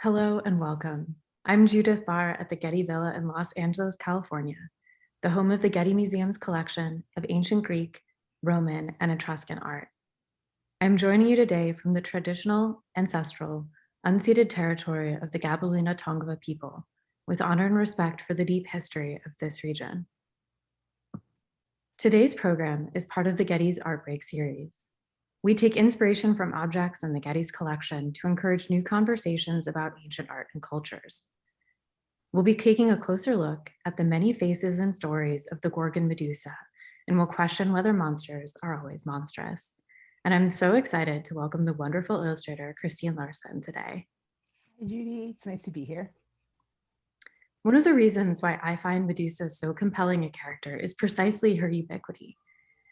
Hello and welcome. I'm Judith Barr at the Getty Villa in Los Angeles, California, the home of the Getty Museum's collection of ancient Greek, Roman, and Etruscan art. I'm joining you today from the traditional, ancestral, unceded territory of the Gabaluna Tongva people, with honor and respect for the deep history of this region. Today's program is part of the Getty's Art Break series. We take inspiration from objects in the Getty's collection to encourage new conversations about ancient art and cultures. We'll be taking a closer look at the many faces and stories of the Gorgon Medusa, and we'll question whether monsters are always monstrous. And I'm so excited to welcome the wonderful illustrator, Christine Larson, today. Hi, Judy. It's nice to be here. One of the reasons why I find Medusa so compelling a character is precisely her ubiquity.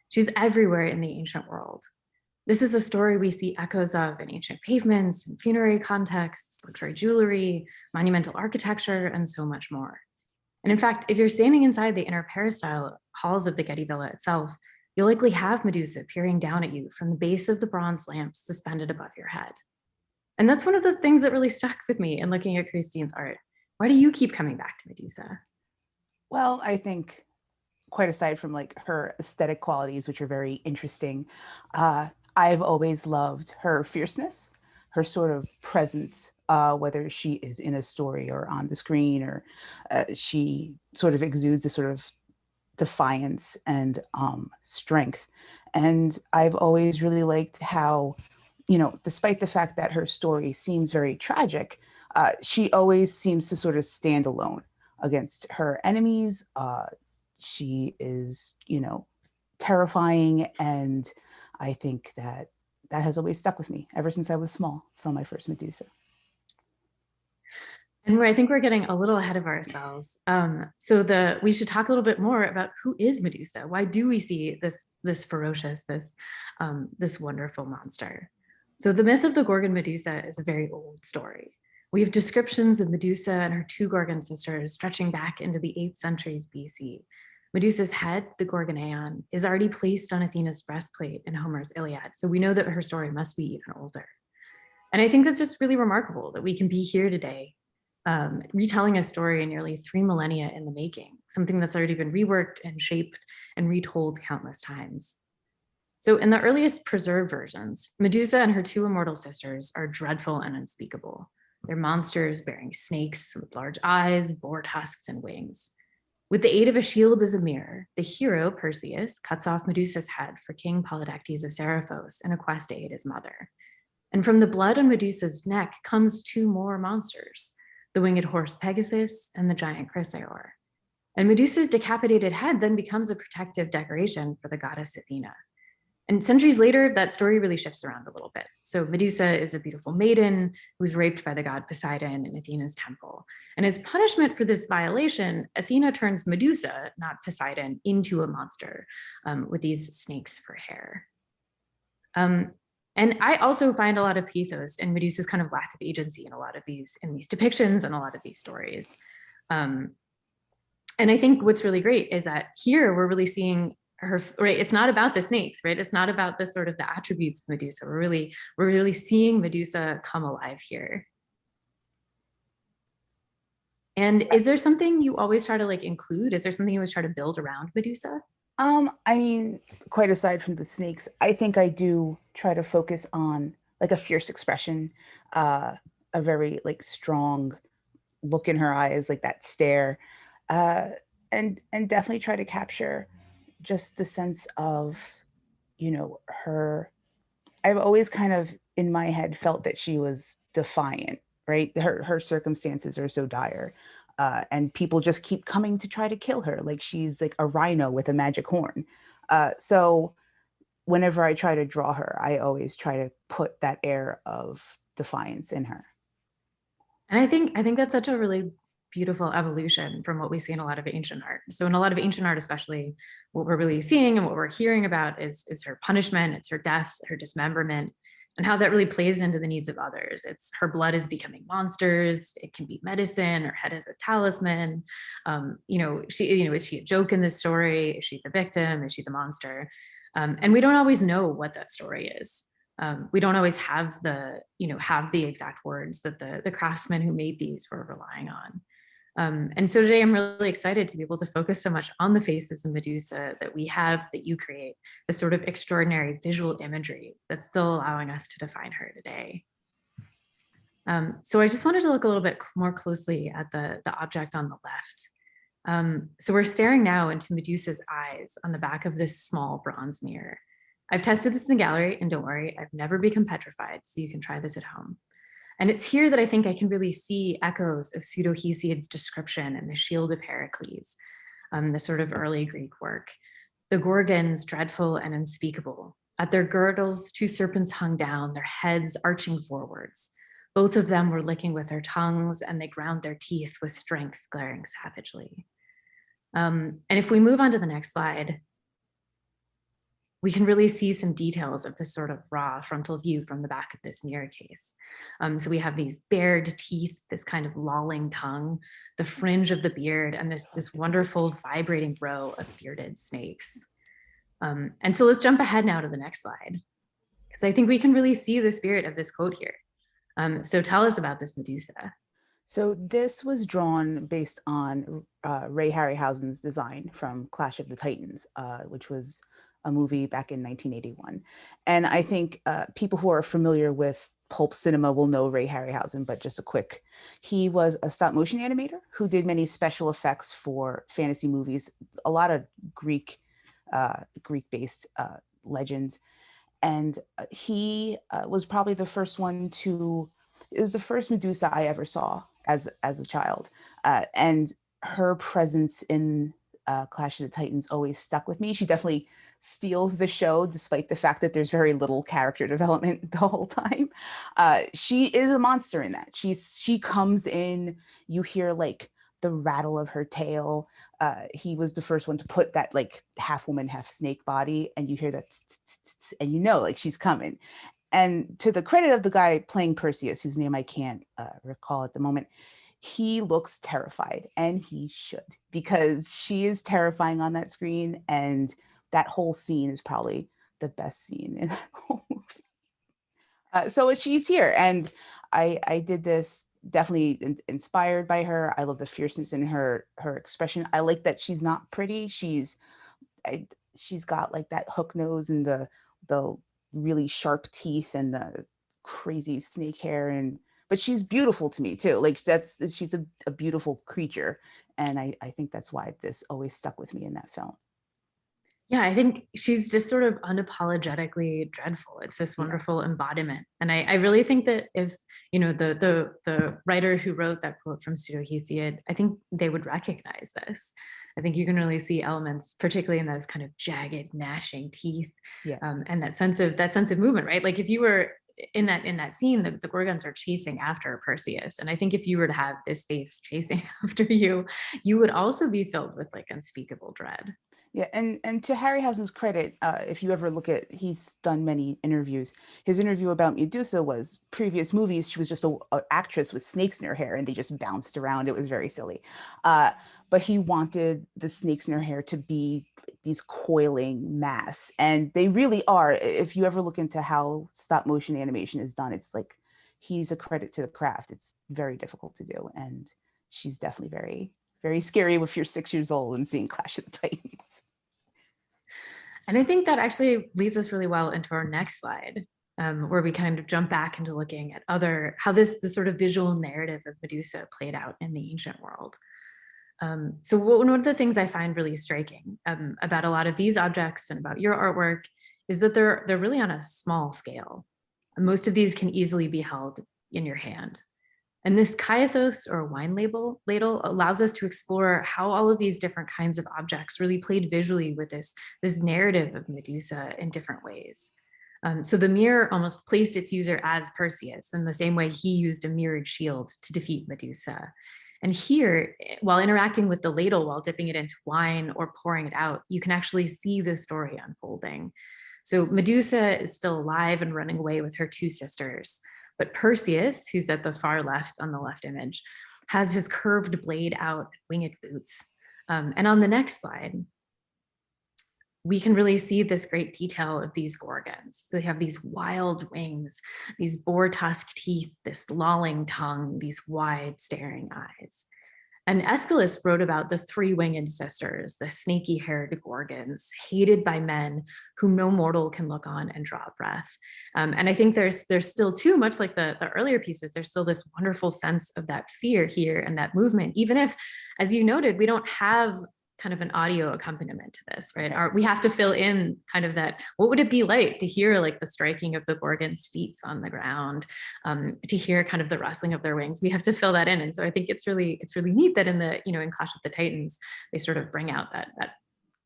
She's everywhere in the ancient world. This is a story we see echoes of in ancient pavements, in funerary contexts, luxury jewelry, monumental architecture, and so much more. And in fact, if you're standing inside the inner peristyle halls of the Getty Villa itself, you'll likely have Medusa peering down at you from the base of the bronze lamps suspended above your head. And that's one of the things that really stuck with me in looking at Christine's art. Why do you keep coming back to Medusa? Well, I think quite aside from like her aesthetic qualities, which are very interesting, I've always loved her fierceness, her sort of presence, whether she is in a story or on the screen, or she sort of exudes a sort of defiance and strength. And I've always really liked how, despite the fact that her story seems very tragic, she always seems to sort of stand alone against her enemies. She is, terrifying. And I think that that has always stuck with me ever since I was small. Saw my first Medusa. And I think we're getting a little ahead of ourselves. We should talk a little bit more about who is Medusa. Why do we see this ferocious, this wonderful monster? So the myth of the Gorgon Medusa is a very old story. We have descriptions of Medusa and her two Gorgon sisters stretching back into the 8th centuries BC. Medusa's head, the Gorgoneon, is already placed on Athena's breastplate in Homer's Iliad. So we know that her story must be even older. And I think that's just really remarkable that we can be here today retelling a story in nearly 3 millennia in the making, something that's already been reworked and shaped and retold countless times. So in the earliest preserved versions, Medusa and her two immortal sisters are dreadful and unspeakable. They're monsters bearing snakes with large eyes, boar tusks, and wings. With the aid of a shield as a mirror, the hero, Perseus, cuts off Medusa's head for King Polydectes of Seriphos in a quest to aid his mother. And from the blood on Medusa's neck comes 2 more monsters, the winged horse Pegasus and the giant Chrysaor. And Medusa's decapitated head then becomes a protective decoration for the goddess Athena. And centuries later, that story really shifts around a little bit. So Medusa is a beautiful maiden who's raped by the god Poseidon in Athena's temple. And as punishment for this violation, Athena turns Medusa, not Poseidon, into a monster with these snakes for hair. And I also find a lot of pathos in Medusa's kind of lack of agency in a lot of these depictions and a lot of these stories. And I think what's really great is that here we're really seeing her, right? It's not about the snakes, right? It's not about the sort of the attributes of Medusa. We're really seeing Medusa come alive here. And is there something you always try to like include? Is there something you always try to build around Medusa? I mean, quite aside from the snakes, I think I do try to focus on like a fierce expression, a very like strong look in her eyes, like that stare, uh, and definitely try to capture just the sense of, her. I've always kind of in my head felt that she was defiant, right? Her circumstances are so dire. And people just keep coming to try to kill her, like she's like a rhino with a magic horn. So whenever I try to draw her, I always try to put that air of defiance in her. And I think that's such a really beautiful evolution from what we see in a lot of ancient art. So in a lot of ancient art, especially, what we're really seeing and what we're hearing about is her punishment, it's her death, her dismemberment, and how that really plays into the needs of others. It's her blood is becoming monsters. It can be medicine. Her head is a talisman. Is she a joke in this story? Is she the victim? Is she the monster? And we don't always know what that story is. We don't always have the exact words that the craftsmen who made these were relying on. And so today I'm really excited to be able to focus so much on the faces of Medusa that we have, that you create, this sort of extraordinary visual imagery that's still allowing us to define her today. So I just wanted to look a little bit more closely at the object on the left. So we're staring now into Medusa's eyes on the back of this small bronze mirror. I've tested this in the gallery, and don't worry, I've never become petrified, so you can try this at home. And it's here that I think I can really see echoes of Pseudo-Hesiod's description in the Shield of Heracles, the sort of early Greek work. The Gorgons, dreadful and unspeakable. At their girdles, two serpents hung down, their heads arching forwards. Both of them were licking with their tongues, and they ground their teeth with strength, glaring savagely. And if we move on to the next slide, we can really see some details of this sort of raw frontal view from the back of this mirror case. So we have these bared teeth, this kind of lolling tongue, the fringe of the beard, and this wonderful vibrating row of bearded snakes. And so let's jump ahead now to the next slide, because I think we can really see the spirit of this quote here. So tell us about this Medusa. So this was drawn based on Ray Harryhausen's design from Clash of the Titans, which was a movie back in 1981. And I think people who are familiar with pulp cinema will know Ray Harryhausen, but just a quick, he was a stop motion animator who did many special effects for fantasy movies, a lot of Greek-based legends. And he was probably the first one to, it was the first Medusa I ever saw as a child. And her presence in Clash of the Titans always stuck with me. She definitely steals the show, despite the fact that there's very little character development the whole time. She is a monster in that. She comes in, you hear like the rattle of her tail. He was the first one to put that like half woman, half snake body, and you hear that, and you know like she's coming. And to the credit of the guy playing Perseus, whose name I can't recall at the moment, he looks terrified, and he should, because she is terrifying on that screen, and that whole scene is probably the best scene in that whole movie. So she's here, and I did this definitely inspired by her. I love the fierceness in her expression. I like that she's not pretty. She's got like that hook nose and the really sharp teeth and the crazy snake hair, but she's beautiful to me too. Like she's a beautiful creature, and I think that's why this always stuck with me in that film. Yeah, I think she's just sort of unapologetically dreadful. It's this wonderful embodiment. And I really think that if, the writer who wrote that quote from Pseudo-Hesiod, I think they would recognize this. I think you can really see elements, particularly in those kind of jagged, gnashing teeth, and that sense of movement, right? Like if you were in that scene, the Gorgons are chasing after Perseus. And I think if you were to have this face chasing after you, you would also be filled with like unspeakable dread. Yeah, and to Harryhausen's credit, if you ever look at, he's done many interviews. His interview about Medusa was previous movies. She was just an actress with snakes in her hair, and they just bounced around. It was very silly. But he wanted the snakes in her hair to be these coiling mass, and they really are. If you ever look into how stop motion animation is done, it's like he's a credit to the craft. It's very difficult to do, and she's definitely very, very scary if you're 6 years old and seeing Clash of the Titans. And I think that actually leads us really well into our next slide, where we kind of jump back into looking at how this sort of visual narrative of Medusa played out in the ancient world. So one of the things I find really striking about a lot of these objects and about your artwork is that they're really on a small scale. Most of these can easily be held in your hand. And this kaiathos, or wine ladle, allows us to explore how all of these different kinds of objects really played visually with this narrative of Medusa in different ways. So the mirror almost placed its user as Perseus in the same way he used a mirrored shield to defeat Medusa. And here, while interacting with the ladle while dipping it into wine or pouring it out, you can actually see the story unfolding. So Medusa is still alive and running away with her two sisters. But Perseus, who's at the far left on the left image, has his curved blade out, winged boots. And on the next slide, we can really see this great detail of these gorgons. So they have these wild wings, these boar tusk teeth, this lolling tongue, these wide staring eyes. And Aeschylus wrote about the three-winged sisters, the snaky-haired gorgons, hated by men whom no mortal can look on and draw breath. And I think there's still too much like the earlier pieces, there's still this wonderful sense of that fear here and that movement, even if, as you noted, we don't have kind of an audio accompaniment to this, right? We have to fill in kind of that, what would it be like to hear like the striking of the Gorgon's feet on the ground, to hear kind of the rustling of their wings. We have to fill that in. And so I think it's really neat that in the, in Clash of the Titans, they sort of bring out that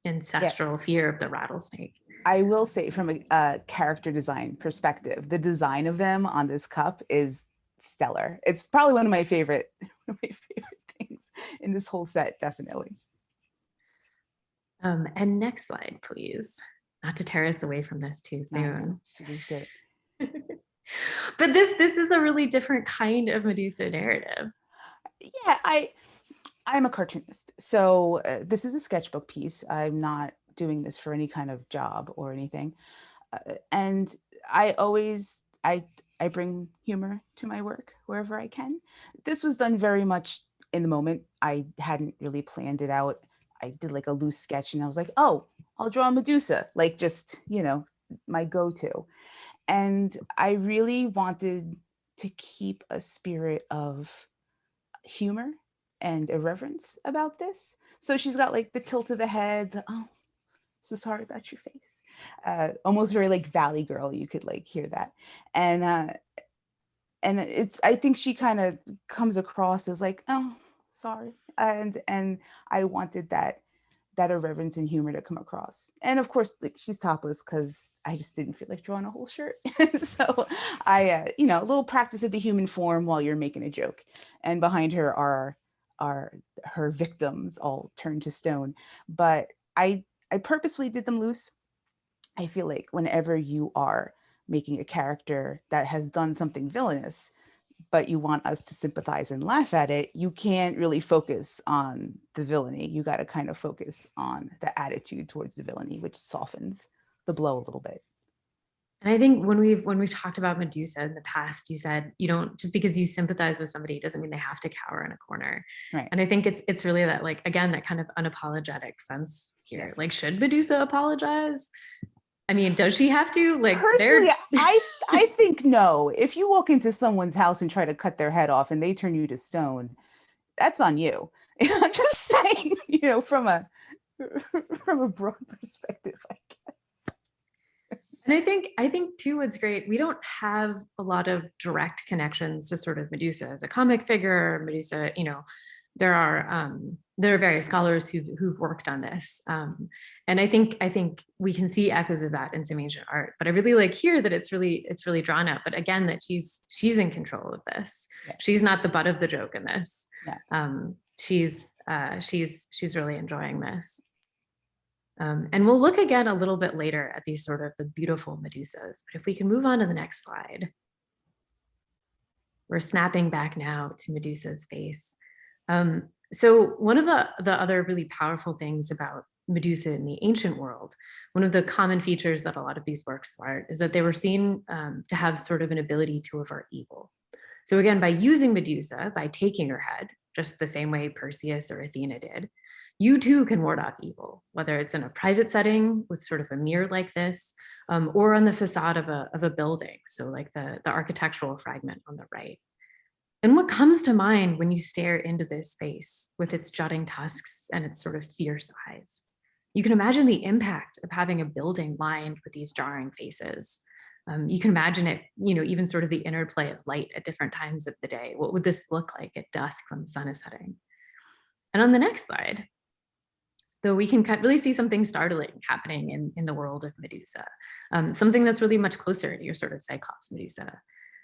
ancestral fear of the rattlesnake. I will say from a character design perspective, the design of them on this cup is stellar. It's probably one of my favorite things in this whole set, definitely. And next slide, please. Not to tear us away from this too soon. But this is a really different kind of Medusa narrative. Yeah, I'm a cartoonist, so this is a sketchbook piece. I'm not doing this for any kind of job or anything, and I always I bring humor to my work wherever I can. This was done very much in the moment. I hadn't really planned it out. I did like a loose sketch and I was like, oh, I'll draw Medusa, like just, my go-to. And I really wanted to keep a spirit of humor and irreverence about this. So she's got like the tilt of the head, oh, so sorry about your face. Almost very like Valley Girl, you could like hear that. And I think she kind of comes across as like, oh, sorry. And I wanted that irreverence and humor to come across. And of course, like, she's topless because I just didn't feel like drawing a whole shirt. So I, a little practice of the human form while you're making a joke. And behind her are her victims all turned to stone. But I purposely did them loose. I feel like whenever you are making a character that has done something villainous, but you want us to sympathize and laugh at it, you can't really focus on the villainy. You got to kind of focus on the attitude towards the villainy, which softens the blow a little bit. And I think when we've talked about Medusa in the past, you said you don't, just because you sympathize with somebody doesn't mean they have to cower in a corner. Right. And I think it's really that, like, again, that kind of unapologetic sense here. Yes. Like, should Medusa apologize? I mean, does she have to? Like, personally, I think no. If you walk into someone's house and try to cut their head off and they turn you to stone, that's on you. I'm just saying, from a broad perspective, I guess. And I think too, what's great, we don't have a lot of direct connections to sort of Medusa as a comic figure. Medusa, there are various scholars who've worked on this, and I think we can see echoes of that in some ancient art. But I really like here that it's really drawn out. But again, that she's in control of this. Yeah. She's not the butt of the joke in this. Yeah. She's really enjoying this. And we'll look again a little bit later at these sort of the beautiful Medusas. But if we can move on to the next slide, we're snapping back now to Medusa's face. So one of the other really powerful things about Medusa in the ancient world, one of the common features that a lot of these works of art is that they were seen to have sort of an ability to avert evil. So again, by using Medusa, by taking her head, just the same way Perseus or Athena did, you too can ward off evil, whether it's in a private setting with sort of a mirror like this, or on the facade of a building. So like the architectural fragment on the right. And what comes to mind when you stare into this space with its jutting tusks and its sort of fierce eyes? You can imagine the impact of having a building lined with these jarring faces. You can imagine it, even sort of the interplay of light at different times of the day. What would this look like at dusk when the sun is setting? And on the next slide, though, we can really see something startling happening in the world of Medusa, something that's really much closer to your sort of Cyclops Medusa.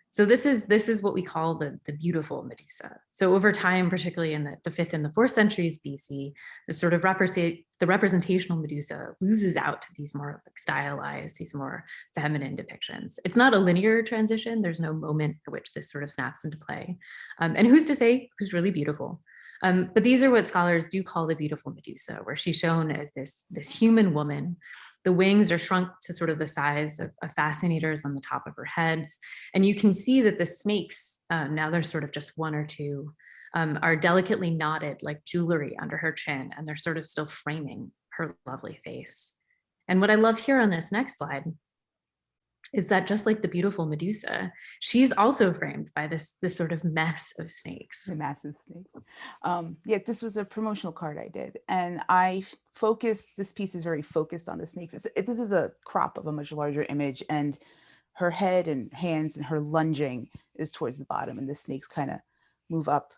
So this is what we call the beautiful Medusa. So over time, particularly in the 5th and the 4th centuries BC, the sort of representational Medusa loses out to these more like stylized, these more feminine depictions. It's not a linear transition. There's no moment at which this sort of snaps into play. And who's to say who's really beautiful? But these are what scholars do call the beautiful Medusa, where she's shown as this human woman. The wings are shrunk to sort of the size of fascinators on the top of her heads. And you can see that the snakes, now there's sort of just one or two, are delicately knotted like jewelry under her chin, and they're sort of still framing her lovely face. And what I love here on this next slide is that just like the beautiful Medusa, she's also framed by this sort of mess of snakes. The massive snakes. Yeah, this was a promotional card I did, and I focused. This piece is very focused on the snakes. This is a crop of a much larger image, and her head and hands and her lunging is towards the bottom, and the snakes kind of move up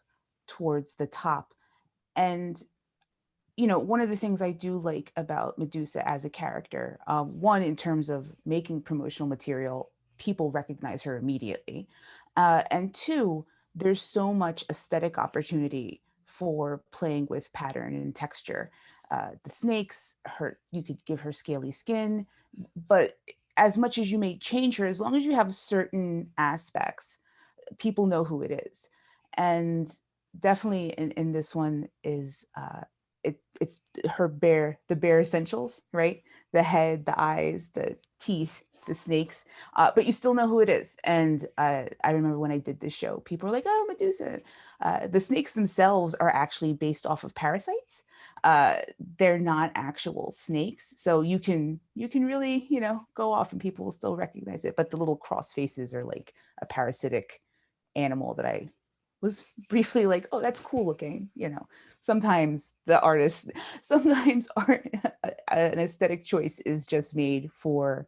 towards the top. And one of the things I do like about Medusa as a character, one, in terms of making promotional material, people recognize her immediately. And two, there's so much aesthetic opportunity for playing with pattern and texture. The snakes, you could give her scaly skin, but as much as you may change her, as long as you have certain aspects, people know who it is. And definitely in this one is it's the bare essentials, right? The head, the eyes, the teeth, the snakes, but you still know who it is. And I remember when I did this show, people were like, "Oh, Medusa." The snakes themselves are actually based off of parasites. They're not actual snakes, so you can really go off, and people will still recognize it. But the little cross faces are like a parasitic animal that I was briefly like, oh, that's cool looking. Sometimes sometimes art, an aesthetic choice is just made for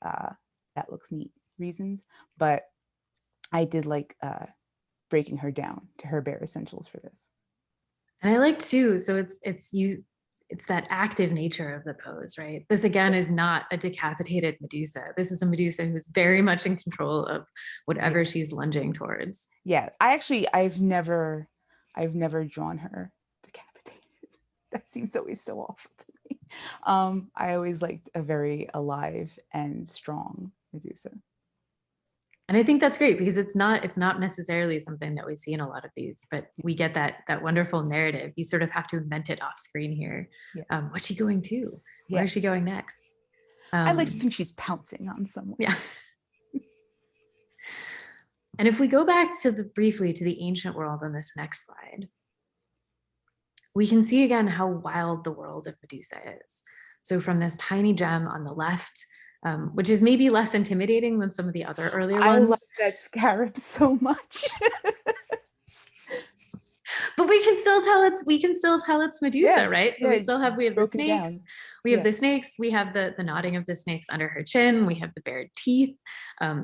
that looks neat reasons. But I did like breaking her down to her bare essentials for this. And I like too, so it's that active nature of the pose, right? This again is not a decapitated Medusa. This is a Medusa who's very much in control of whatever she's lunging towards. Yeah, I've never drawn her decapitated. That seems always so awful to me. I always liked a very alive and strong Medusa. And I think that's great because it's not necessarily something that we see in a lot of these, but we get that wonderful narrative. You sort of have to invent it off screen here. Yeah. What's she going to? Yeah. Where is she going next? I like to think she's pouncing on someone. Yeah. And if we go back briefly to the ancient world on this next slide, we can see again how wild the world of Medusa is. So from this tiny gem on the left, which is maybe less intimidating than some of the other earlier ones. I love that scarab so much. But we can still tell it's Medusa, right? So we have the snakes, we have the snakes, we have the knotting of the snakes under her chin, we have the bared teeth,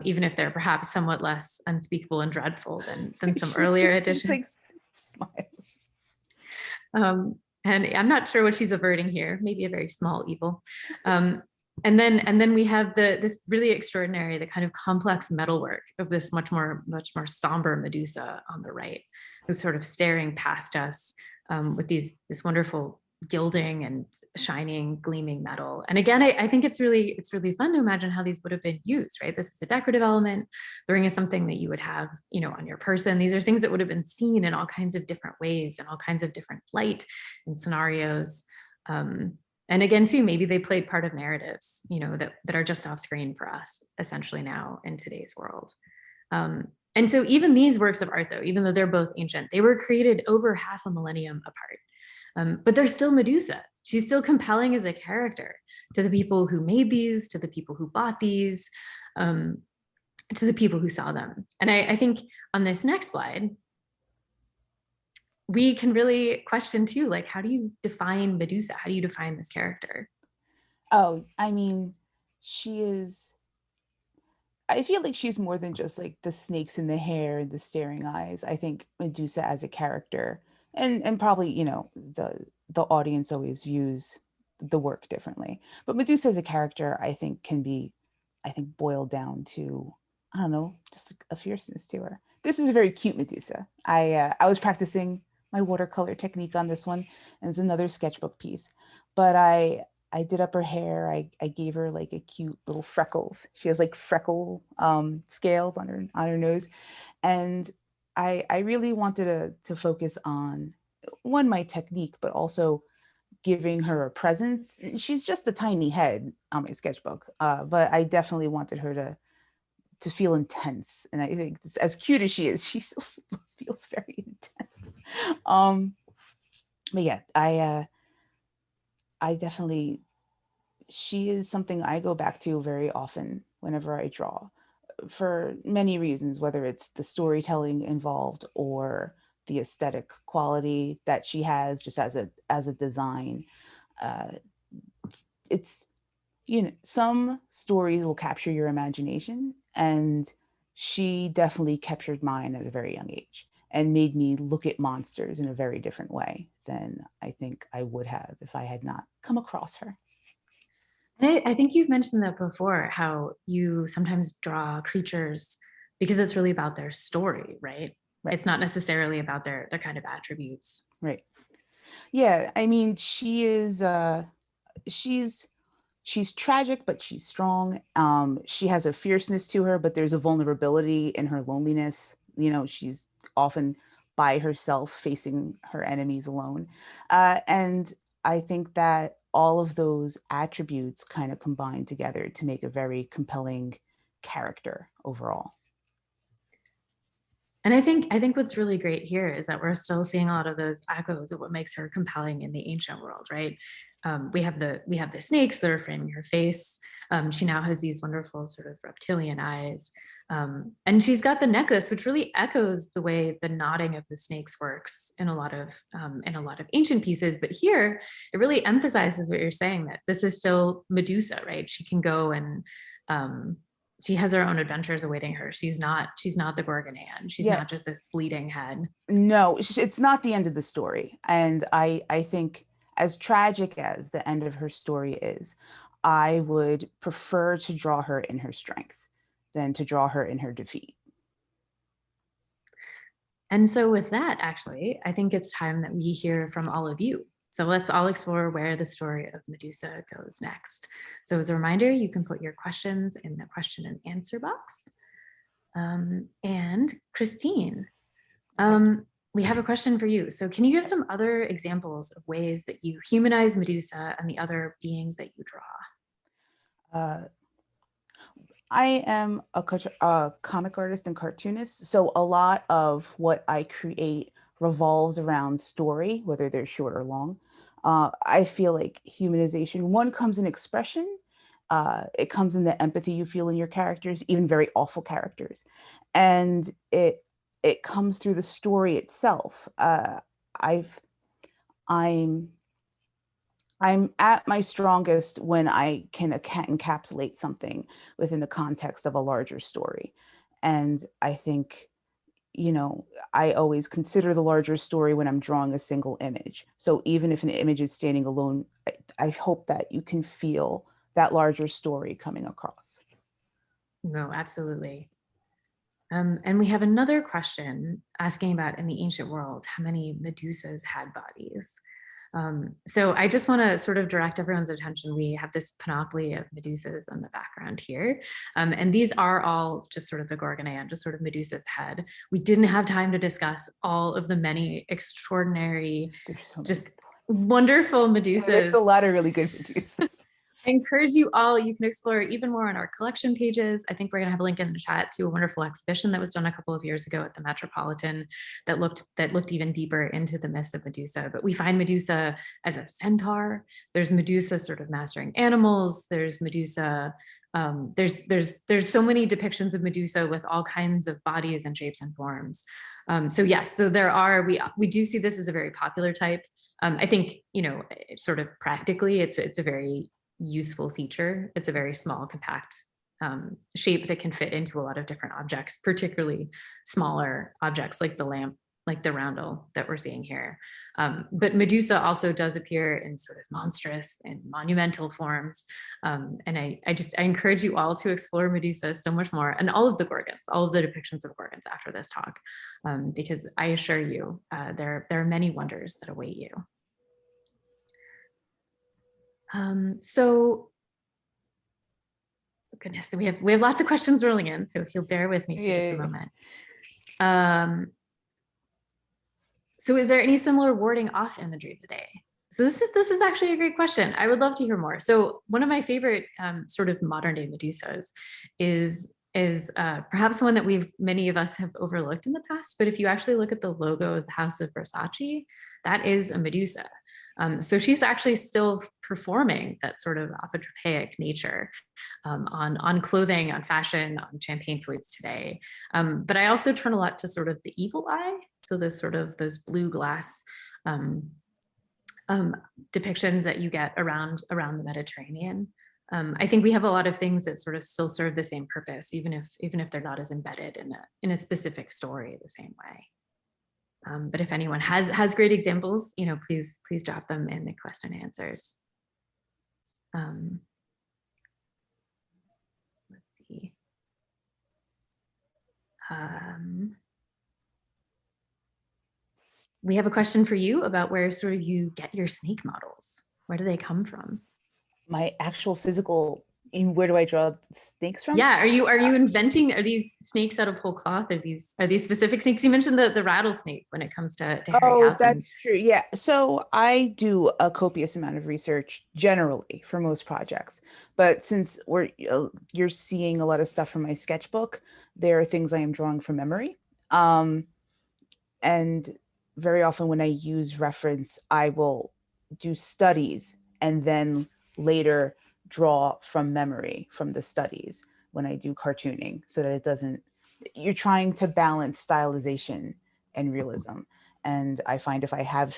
even if they're perhaps somewhat less unspeakable and dreadful than some earlier editions. And I'm not sure what she's averting here, maybe a very small evil. And then we have this really extraordinary, the kind of complex metalwork of this much more somber Medusa on the right, who's sort of staring past us with this wonderful gilding and shining, gleaming metal. And again, I think it's really fun to imagine how these would have been used, right? This is a decorative element. The ring is something that you would have, on your person. These are things that would have been seen in all kinds of different ways and all kinds of different light and scenarios. And again, too, maybe they played part of narratives, that are just off screen for us, essentially now in today's world. And so even these works of art, though, even though they're both ancient, they were created over half a millennium apart. But they're still Medusa. She's still compelling as a character to the people who made these, to the people who bought these, to the people who saw them. And I think on this next slide, we can really question too, like, how do you define Medusa? How do you define this character? Oh, I mean, I feel like she's more than just like the snakes in the hair, the staring eyes. I think Medusa as a character, and probably, the audience always views the work differently. But Medusa as a character, I think can be, boiled down to, I don't know, just a fierceness to her. This is a very cute Medusa. I was practicing my watercolor technique on this one, and it's another sketchbook piece. But I did up her hair. I gave her like a cute little freckles. She has like freckle scales on her nose, and I really wanted to focus on one, my technique, but also giving her a presence. She's just a tiny head on my sketchbook, but I definitely wanted her to feel intense. And I think as cute as she is, she still feels very intense. But yeah, I definitely, she is something I go back to very often whenever I draw, for many reasons, whether it's the storytelling involved or the aesthetic quality that she has just as a design. Uh, it's, you know, some stories will capture your imagination, and she definitely captured mine at a very young age and made me look at monsters in a very different way than I think I would have if I had not come across her. And I think you've mentioned that before, how you sometimes draw creatures because it's really about their story, right? Right, It's not necessarily about their kind of attributes. right. Yeah, I mean, she is she's she's tragic, but she's strong. She has a fierceness to her, but there's a vulnerability in her loneliness. You know, she's often by herself, facing her enemies alone. And I think that all of those attributes kind of combine together to make a very compelling character overall. And I think what's really great here is that we're still seeing a lot of those echoes of what makes her compelling in the ancient world, right? We have the snakes that are framing her face. She now has these wonderful sort of reptilian eyes, and she's got the necklace, which really echoes the way the knotting of the snakes works in a lot of ancient pieces. But here, it really emphasizes what you're saying, that this is still Medusa, right? She can go and um, she has her own adventures awaiting her. She's not the Gorgonan. She's Yeah, not just this bleeding head. no, it's not the end of the story. And I think, as tragic as the end of her story is, I would prefer to draw her in her strength than to draw her in her defeat. And so with that, actually, I think it's time that we hear from all of you. So let's all explore where the story of Medusa goes next. So as a reminder, you can put your questions in the question and answer box. And Christine, we have a question for you. So can you give some other examples of ways that you humanize Medusa and the other beings that you draw? Uh, I am a comic artist and cartoonist, so a lot of what I create revolves around story, whether they're short or long. I feel like humanization, one, comes in expression. It comes in the empathy you feel in your characters, even very awful characters, and it comes through the story itself. I've I'm I'm at my strongest when I can encapsulate something within the context of a larger story. And I think, you know, I always consider the larger story when I'm drawing a single image. So even if an image is standing alone, I hope that you can feel that larger story coming across. No, absolutely. And we have another question asking about, in the ancient world, how many Medusas had bodies. So I just want to sort of direct everyone's attention. We have this panoply of Medusas in the background here. And these are all just sort of the Gorgonaean, just sort of Medusa's head. We didn't have time to discuss all of the many extraordinary, There's so many just good ones. wonderful Yeah, there's a Medusas. lot of really good videos. I encourage you all, you can explore even more on our collection pages. I think we're gonna have a link in the chat to a wonderful exhibition that was done a couple of years ago at the Metropolitan that looked even deeper into the myths of Medusa. But we find Medusa as a centaur. There's Medusa sort of mastering animals. There's Medusa. There's so many depictions of Medusa with all kinds of bodies and shapes and forms. So yes, so there are, we do see this as a very popular type. I think, sort of practically, it's a very useful feature. It's a very small, compact shape that can fit into a lot of different objects, particularly smaller objects like the lamp, like the roundel that we're seeing here. But Medusa also does appear in sort of monstrous and monumental forms. And I encourage you all to explore Medusa so much more, and all of the Gorgons, all of the depictions of Gorgons after this talk, because I assure you, there are many wonders that await you. So goodness, we have lots of questions rolling in, so if you'll bear with me for just a moment. So is there any similar warding off imagery today? So this is actually a great question. I would love to hear more. So one of my favorite sort of modern day Medusas is perhaps one that many of us have overlooked in the past. But if you actually look at the logo of the House of Versace, that is a Medusa. So she's actually still performing that sort of apotropaic nature on clothing, on fashion, on champagne flutes today. But I also turn a lot to sort of the evil eye. So those blue glass depictions that you get around the Mediterranean. I think we have a lot of things that sort of still serve the same purpose, even if they're not as embedded in a specific story the same way. But if anyone has great examples, please drop them in the question and answers. Let's see. We have a question for you about where sort of you get your snake models. Where do they come from? My actual physical, where do I draw snakes from? Yeah, are you inventing? Are these snakes out of whole cloth? Are these specific snakes? You mentioned the rattlesnake when it comes to Harryhausen. That's true. Yeah. So I do a copious amount of research generally for most projects, but since you're seeing a lot of stuff from my sketchbook, there are things I am drawing from memory. And very often when I use reference, I will do studies and then later draw from memory from the studies when I do cartooning, so that you're trying to balance stylization and realism. And I find if I have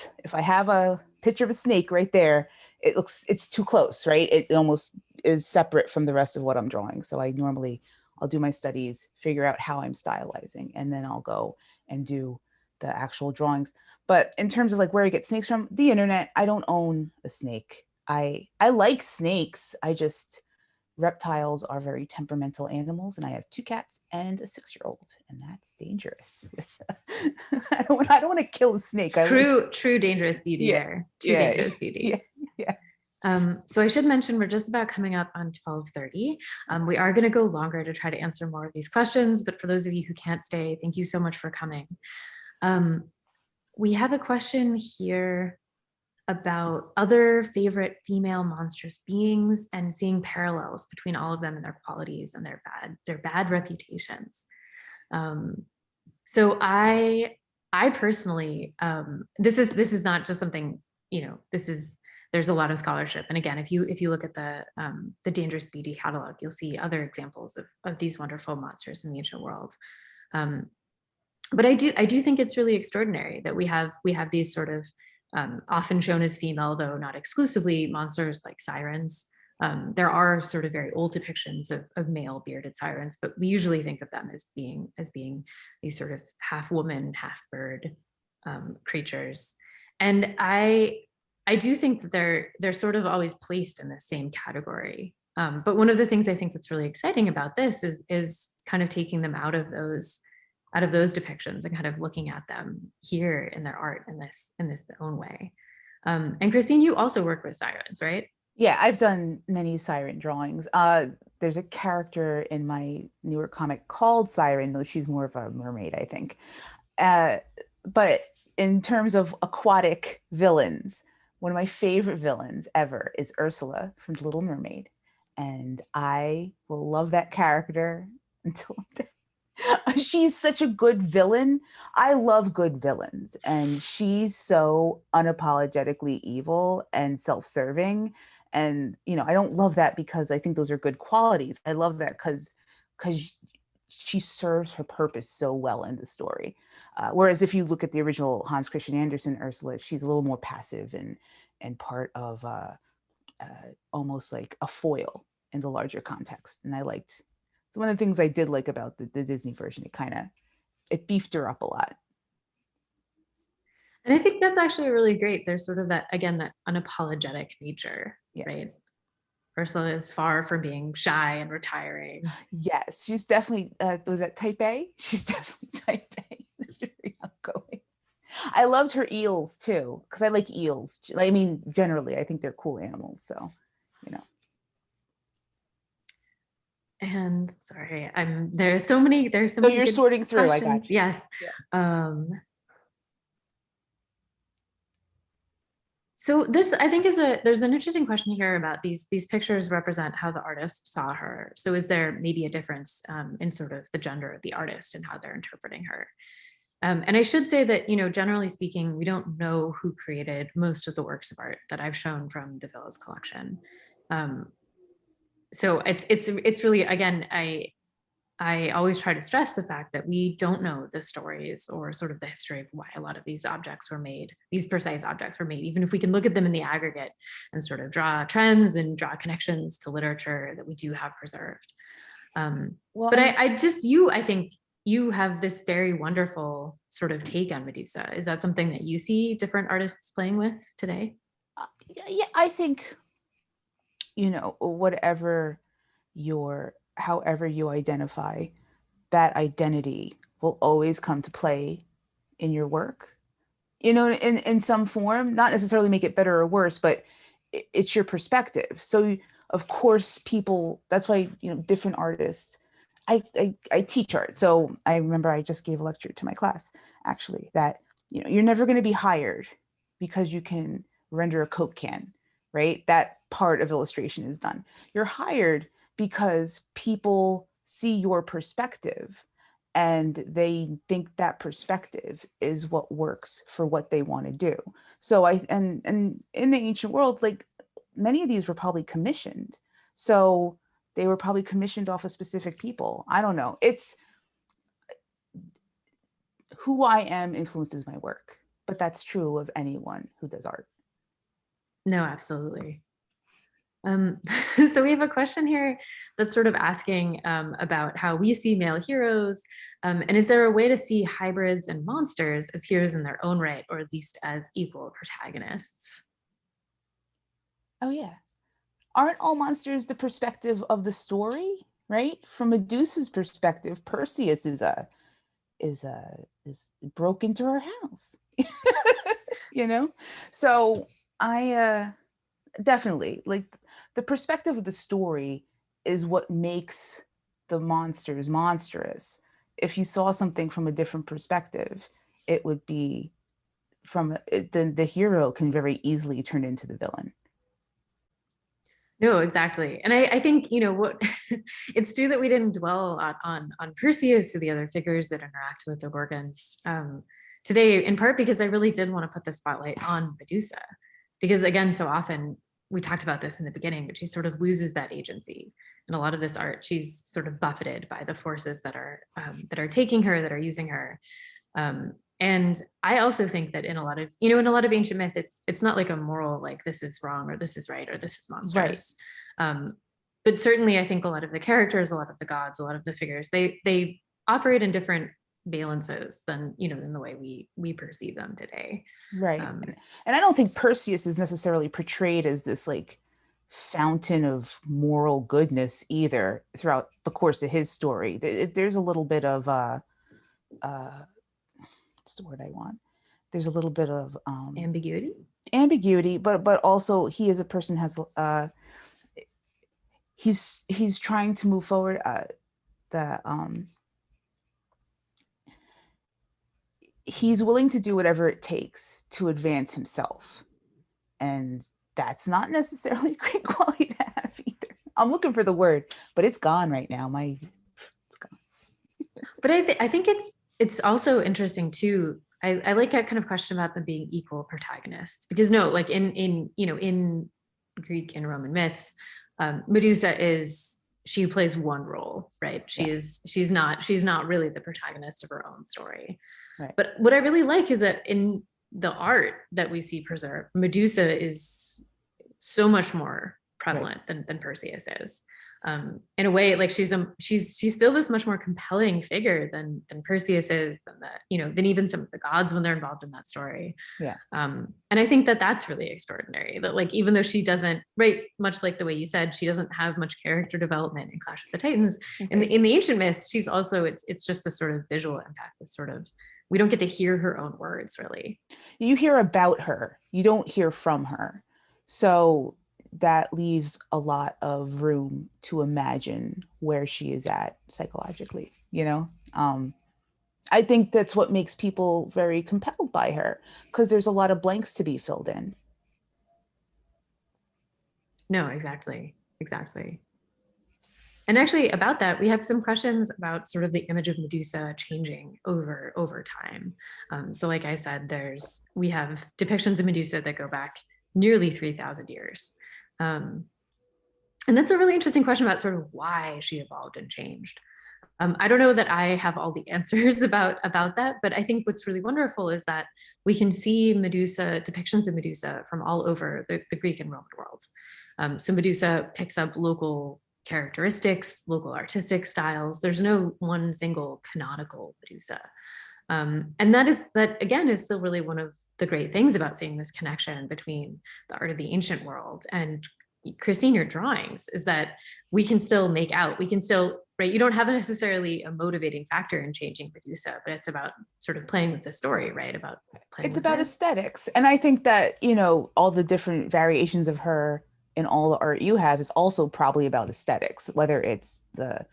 a picture of a snake right there, it's too close, right? It almost is separate from the rest of what I'm drawing. So I'll do my studies, figure out how I'm stylizing, and then I'll go and do the actual drawings. But in terms of like where I get snakes from, the internet, I don't own a snake. I like snakes. Reptiles are very temperamental animals, and I have 2 cats and a 6-year-old, and that's dangerous. I don't want to kill a snake. True dangerous beauty there. Dangerous beauty. Yeah. So I should mention we're just about coming up on 12:30. We are going to go longer to try to answer more of these questions, but for those of you who can't stay, thank you so much for coming. We have a question here about other favorite female monstrous beings and seeing parallels between all of them and their qualities and their bad reputations. So I personally, this is not just something, there's a lot of scholarship. And again, if you look at the Dangerous Beauty catalog, you'll see other examples of these wonderful monsters in the ancient world. But I do think it's really extraordinary that we have these sort of often shown as female, though not exclusively, monsters like sirens. There are sort of very old depictions of male bearded sirens, but we usually think of them as being these sort of half woman, half bird creatures. And I do think that they're sort of always placed in the same category. But one of the things I think that's really exciting about this is kind of taking them out of those depictions and kind of looking at them here in their art in this own way. And Christine, you also work with sirens, right? Yeah, I've done many siren drawings. There's a character in my newer comic called Siren, though she's more of a mermaid, I think. But in terms of aquatic villains, one of my favorite villains ever is Ursula from The Little Mermaid. And I will love that character until I'm dead. She's such a good villain. I love good villains, and she's so unapologetically evil and self-serving. And I don't love that because I think those are good qualities. I love that because she serves her purpose so well in the story. Whereas if you look at the original Hans Christian Andersen Ursula, she's a little more passive and part of almost like a foil in the larger context. And it's one of the things I did like about the Disney version. It beefed her up a lot. And I think that's actually really great. There's sort of that unapologetic nature, right? Ursula is far from being shy and retiring. Yes, she's definitely, was that type A? She's definitely type A. She's very outgoing. I loved her eels too, because I like eels. I mean, generally, I think they're cool animals. So, And sorry, there's so many. So you're sorting through. Questions. I got you. Yes. Yeah. So this, I think, there's an interesting question here about these pictures represent how the artist saw her. So is there maybe a difference in sort of the gender of the artist and how they're interpreting her? And I should say that, generally speaking, we don't know who created most of the works of art that I've shown from the Villa's collection. Um, so it's really, again, I always try to stress the fact that we don't know the stories or sort of the history of why a lot of these objects were made, these precise objects were made, even if we can look at them in the aggregate and sort of draw trends and draw connections to literature that we do have preserved. Well, But I think you have this very wonderful sort of take on Medusa. Is that something that you see different artists playing with today? yeah, I think, whatever however you identify, that identity will always come to play in your work, in some form, not necessarily make it better or worse, but it's your perspective. So of course that's why, different artists, I teach art. So I remember I just gave a lecture to my class, actually, that, you're never going to be hired because you can render a Coke can, right? That part of illustration is done. You're hired because people see your perspective and they think that perspective is what works for what they want to do. So and in the ancient world, like, many of these were probably commissioned. So they were probably commissioned off of specific people. I don't know. It's who I am influences my work, but that's true of anyone who does art. No, absolutely. So we have a question here that's sort of asking about how we see male heroes. And is there a way to see hybrids and monsters as heroes in their own right, or at least as equal protagonists? Oh yeah. Aren't all monsters the perspective of the story, right? From Medusa's perspective, Perseus is broke into her house. you know? So I definitely, like, the perspective of the story is what makes the monsters monstrous. If you saw something from a different perspective, it would be the hero can very easily turn into the villain. No, exactly. And I think, what it's true that we didn't dwell a lot on Perseus or the other figures that interact with the Gorgons today, in part because I really did want to put the spotlight on Medusa. Because again, so often we talked about this in the beginning, but she sort of loses that agency. In a lot of this art, she's sort of buffeted by the forces that are taking her, that are using her. And I also think that in a lot of, in a lot of ancient myth, it's not like a moral, like this is wrong or this is right or this is monstrous. Right. But certainly I think a lot of the characters, a lot of the gods, a lot of the figures, they operate in different valences than, than the way we perceive them today. Right. And I don't think Perseus is necessarily portrayed as this like fountain of moral goodness either throughout the course of his story. There's a little bit of what's the word I want? There's a little bit of ambiguity, but also he as a person has he's trying to move forward. He's willing to do whatever it takes to advance himself, and that's not necessarily a great quality to have either. I'm looking for the word, but it's gone right now. It's gone. But I think it's also interesting too. I like that kind of question about them being equal protagonists, because no, like in Greek and Roman myths, Medusa she plays one role, right? She's not really the protagonist of her own story. Right. But what I really like is that in the art that we see preserved, Medusa is so much more prevalent than Perseus is. In a way, like she's still this much more compelling figure than Perseus is, than even some of the gods when they're involved in that story. Yeah. And I think that that's really extraordinary, that like, even though she doesn't, right, much like the way you said, she doesn't have much character development in Clash of the Titans. Okay. In the ancient myths, she's also, it's just this sort of visual impact, this sort of, we don't get to hear her own words, really. You hear about her, you don't hear from her. So that leaves a lot of room to imagine where she is at psychologically, I think that's what makes people very compelled by her, because there's a lot of blanks to be filled in. No, exactly. Exactly. And actually, about that, we have some questions about sort of the image of Medusa changing over time. So, like I said, we have depictions of Medusa that go back nearly 3,000 years. Um, and that's a really interesting question about sort of why she evolved and changed. I don't know that I have all the answers about that, but I think what's really wonderful is that we can see Medusa depictions of Medusa from all over the Greek and Roman world. So Medusa picks up local characteristics, local artistic styles. There's no one single canonical Medusa. And that again is still really one of the great things about seeing this connection between the art of the ancient world and Christine, your drawings, is that we can still make out, we can still, right? You don't have necessarily a motivating factor in changing Medusa, but it's about sort of playing with the story, right? About playing It's with about her. aesthetics. And I think that, all the different variations of her in all the art you have is also probably about aesthetics, whether it's the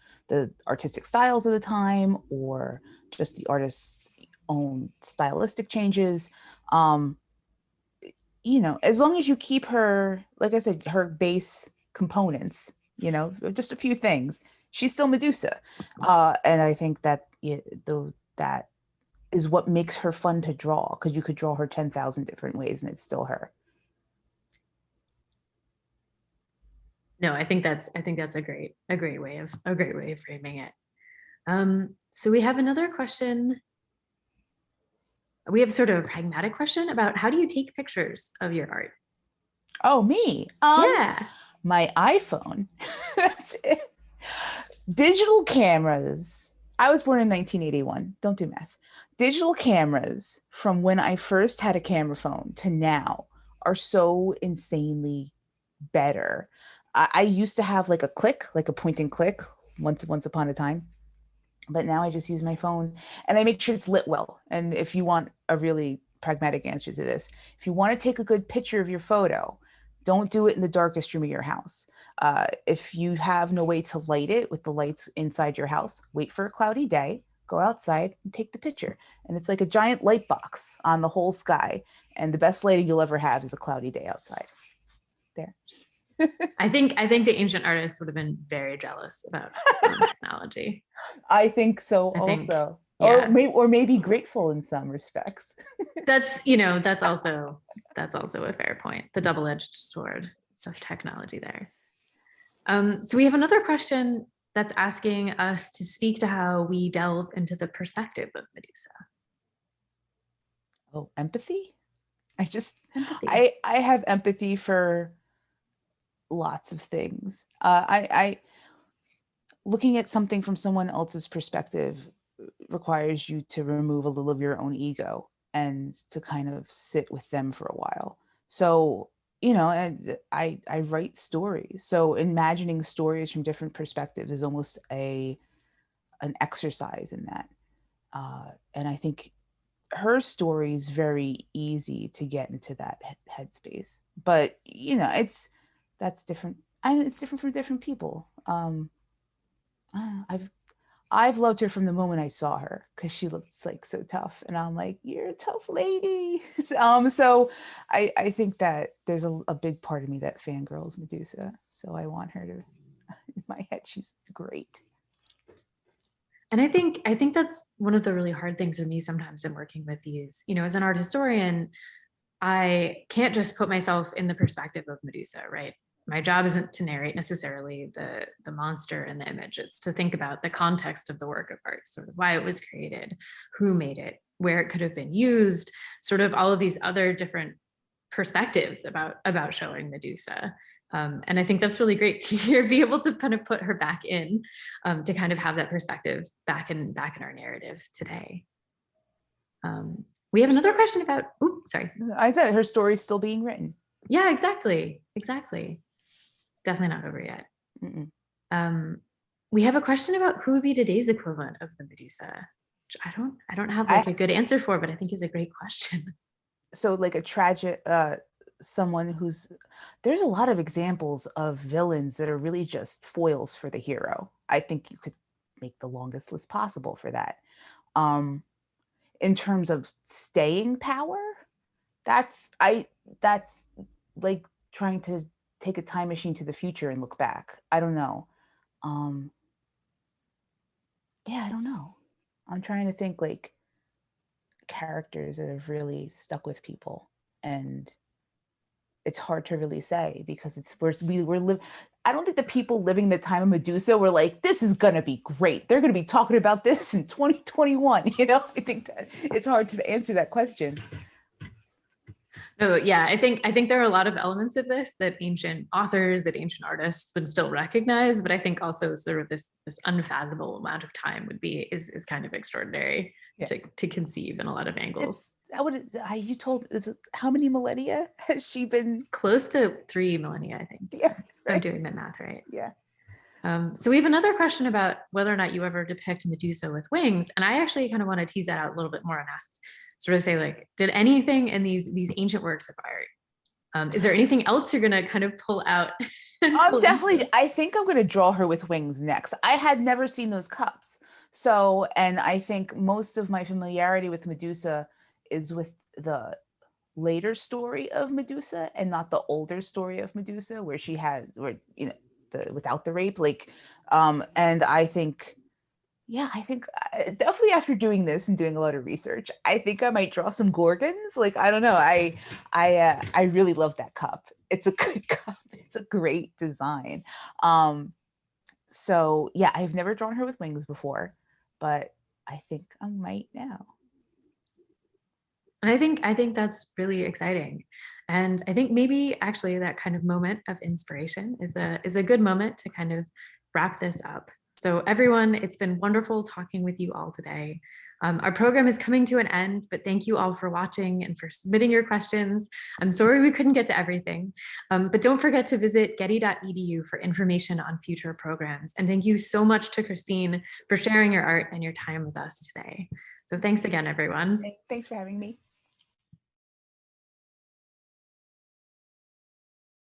artistic styles of the time or just the artist's own stylistic changes. Um, as long as you keep her, like I said, her base components, just a few things, she's still Medusa. And I think that that is what makes her fun to draw, because you could draw her 10,000 different ways and it's still her. No, I think that's a great way of framing it. So we have another question. We have sort of a pragmatic question about how do you take pictures of your art? Oh, me. Yeah. My iPhone. That's it. Digital cameras. I was born in 1981. Don't do math. Digital cameras from when I first had a camera phone to now are so insanely better. I used to have like a click, like a point and click once upon a time, but now I just use my phone and I make sure it's lit well. And if you want a really pragmatic answer to this, if you want to take a good picture of your photo, don't do it in the darkest room of your house. If you have no way to light it with the lights inside your house, wait for a cloudy day, go outside and take the picture. And it's like a giant light box on the whole sky. And the best lighting you'll ever have is a cloudy day outside. There. I think the ancient artists would have been very jealous about phone technology. I think so I think, also. yeah, Or maybe grateful in some respects. that's also a fair point. The double-edged sword of technology there. So we have another question that's asking us to speak to how we delve into the perspective of Medusa. Oh, empathy? I just Empathy. I have empathy for lots of things. I looking at something from someone else's perspective requires you to remove a little of your own ego and to kind of sit with them for a while. So, and I write stories. So imagining stories from different perspectives is almost a an exercise in that. And I think her story is very easy to get into that headspace. But that's different. And it's different for different people. I've loved her from the moment I saw her because she looks like so tough, and I'm like, you're a tough lady. So I think that there's a big part of me that fangirls Medusa. So I want her to. In my head, she's great. And I think that's one of the really hard things for me sometimes in working with these, as an art historian, I can't just put myself in the perspective of Medusa, right? My job isn't to narrate necessarily the monster and the image. It's to think about the context of the work of art, sort of why it was created, who made it, where it could have been used, sort of all of these other different perspectives about showing Medusa. And I think that's really great to hear, be able to kind of put her back in, to kind of have that perspective back in our narrative today. We have another question about. Oops, sorry. I said her story's still being written. Yeah, exactly. It's definitely not over yet. Mm-mm. Um, we have a question about who would be today's equivalent of the Medusa, which I don't have I like a good answer for, but I think is a great question. so like a tragic someone who's there's a lot of examples of villains that are really just foils for the hero. I think you could make the longest list possible for that. Um, in terms of staying power, that's I that's like trying to take a time machine to the future and look back. I don't know. Um, yeah, I don't know. I'm trying to think like characters that have really stuck with people, and it's hard to really say because it's we're live. I don't think the people living the time of Medusa were like, this is gonna be great. They're gonna be talking about this in 2021. You know, I think that it's hard to answer that question. No, yeah, I think there are a lot of elements of this that ancient authors, that ancient artists would still recognize, but I think also sort of this unfathomable amount of time would be is kind of extraordinary Yeah. to conceive in a lot of angles. That would you told how many millennia has she been? Close to 3 millennia, I think. Yeah, If I'm right. doing the math right. Yeah. So we have another question about whether or not you ever depict Medusa with wings, and I actually kind of want to tease that out a little bit more and ask, sort of say like, did anything in these ancient works of art, is there anything else you're gonna kind of pull out? I'm definitely, I think I'm going to draw her with wings next. I had never seen those cups. So, and I think most of my familiarity with Medusa is with the later story of Medusa and not the older story of Medusa where she has, where, you know, the without the rape, like, and I think, yeah, I think definitely after doing this and doing a lot of research, I think I might draw some gorgons. Like, I don't know. I really love that cup. It's a good cup. It's a great design. So yeah, I've never drawn her with wings before, but I think I might now. And I think that's really exciting. And I think maybe actually that kind of moment of inspiration is a good moment to kind of wrap this up. So everyone, it's been wonderful talking with you all today. Our program is coming to an end, but thank you all for watching and for submitting your questions. I'm sorry we couldn't get to everything, but don't forget to visit getty.edu for information on future programs. And thank you so much to Christine for sharing your art and your time with us today. So thanks again, everyone. Thanks for having me.